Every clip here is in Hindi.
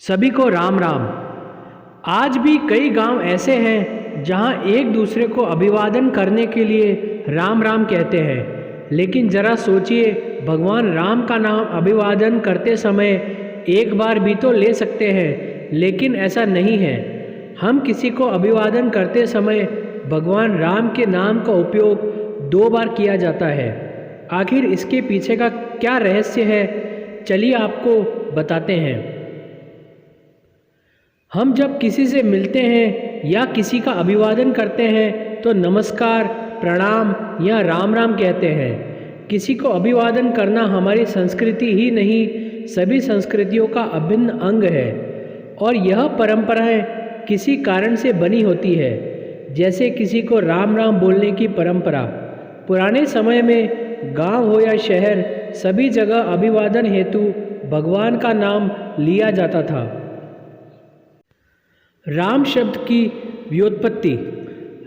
सभी को राम राम। आज भी कई गांव ऐसे हैं जहां एक दूसरे को अभिवादन करने के लिए राम राम कहते हैं, लेकिन ज़रा सोचिए, भगवान राम का नाम अभिवादन करते समय एक बार भी तो ले सकते हैं, लेकिन ऐसा नहीं है। हम किसी को अभिवादन करते समय भगवान राम के नाम का उपयोग 2 बार किया जाता है। आखिर इसके पीछे का क्या रहस्य है, चलिए आपको बताते हैं। हम जब किसी से मिलते हैं या किसी का अभिवादन करते हैं तो नमस्कार, प्रणाम या राम राम कहते हैं। किसी को अभिवादन करना हमारी संस्कृति ही नहीं, सभी संस्कृतियों का अभिन्न अंग है और यह परंपराएं किसी कारण से बनी होती है। जैसे किसी को राम राम बोलने की परंपरा। पुराने समय में गांव हो या शहर, सभी जगह अभिवादन हेतु भगवान का नाम लिया जाता था। राम शब्द की व्युत्पत्ति।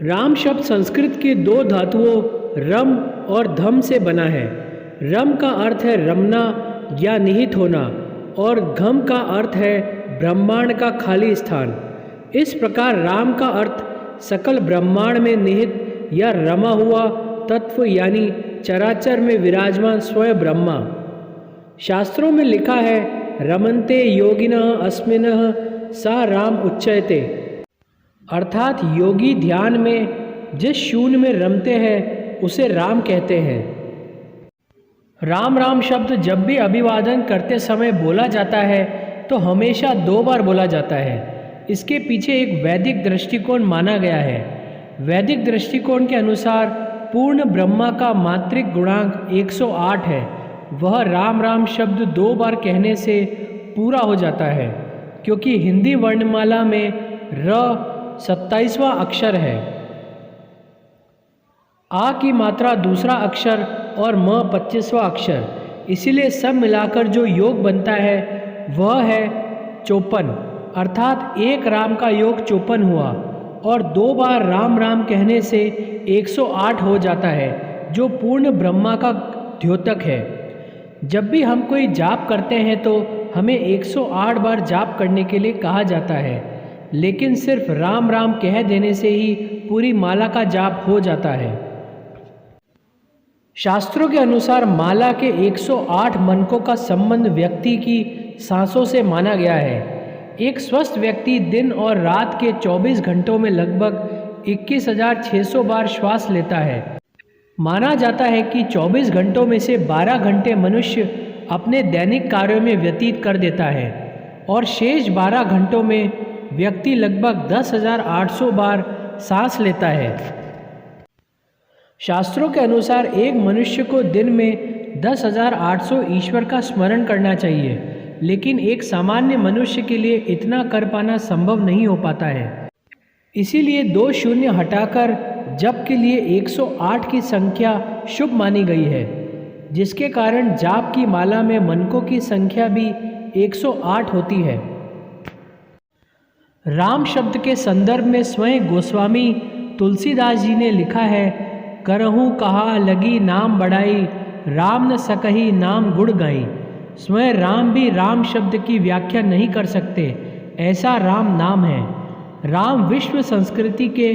राम शब्द संस्कृत के 2 धातुओं रम और धम से बना है। रम का अर्थ है रमना या निहित होना और धम का अर्थ है ब्रह्मांड का खाली स्थान। इस प्रकार राम का अर्थ सकल ब्रह्मांड में निहित या रमा हुआ तत्व यानी चराचर में विराजमान स्वयं ब्रह्मा। शास्त्रों में लिखा है, रमन्ते योगिनः अस्मिनः सा राम उच्यते, अर्थात योगी ध्यान में जिस शून्य में रमते हैं उसे राम कहते हैं। राम राम शब्द जब भी अभिवादन करते समय बोला जाता है तो हमेशा 2 बार बोला जाता है। इसके पीछे एक वैदिक दृष्टिकोण माना गया है। वैदिक दृष्टिकोण के अनुसार पूर्ण ब्रह्मा का मात्रिक गुणांक 108 है। वह राम राम शब्द 2 बार कहने से पूरा हो जाता है, क्योंकि हिंदी वर्णमाला में र 27वां अक्षर है, आ की मात्रा दूसरा अक्षर और म 25वां अक्षर। इसीलिए सब मिलाकर जो योग बनता है वह है 54, अर्थात एक राम का योग 54 हुआ और 2 बार राम राम कहने से 108 हो जाता है, जो पूर्ण ब्रह्मा का द्योतक है। जब भी हम कोई जाप करते हैं तो हमें 108 बार जाप करने के लिए कहा जाता है, लेकिन सिर्फ राम राम कह देने से ही पूरी माला का जाप हो जाता है। शास्त्रों के अनुसार माला के 108 मनकों का संबंध व्यक्ति की सांसों से माना गया है। एक स्वस्थ व्यक्ति दिन और रात के 24 घंटों में लगभग 21,600 बार श्वास लेता है। माना जाता है कि 24 घंटों में से 12 घंटे मनुष्य अपने दैनिक कार्यों में व्यतीत कर देता है और शेष 12 घंटों में व्यक्ति लगभग 10,800 बार सांस लेता है। शास्त्रों के अनुसार एक मनुष्य को दिन में 10,800 ईश्वर का स्मरण करना चाहिए, लेकिन एक सामान्य मनुष्य के लिए इतना कर पाना संभव नहीं हो पाता है। इसीलिए 2 शून्य हटाकर जप के लिए 108 की संख्या शुभ मानी गई है, जिसके कारण जाप की माला में मनकों की संख्या भी 108 होती है। राम शब्द के संदर्भ में स्वयं गोस्वामी तुलसीदास जी ने लिखा है, करहूँ कहा लगी नाम बढ़ाई, राम न सकही नाम गुण गाई। स्वयं राम भी राम शब्द की व्याख्या नहीं कर सकते, ऐसा राम नाम है। राम विश्व संस्कृति के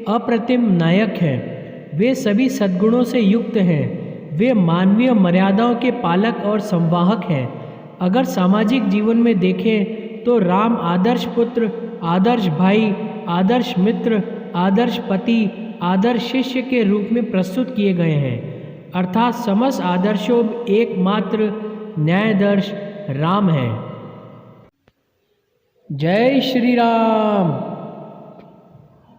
अप्रतिम नायक हैं। वे सभी सद्गुणों से युक्त हैं। वे मानवीय मर्यादाओं के पालक और संवाहक हैं। अगर सामाजिक जीवन में देखें तो राम आदर्श पुत्र, आदर्श भाई, आदर्श मित्र, आदर्श पति, आदर्श शिष्य के रूप में प्रस्तुत किए गए हैं, अर्थात समस्त आदर्शों में एकमात्र न्यायादर्श राम है। जय श्री राम।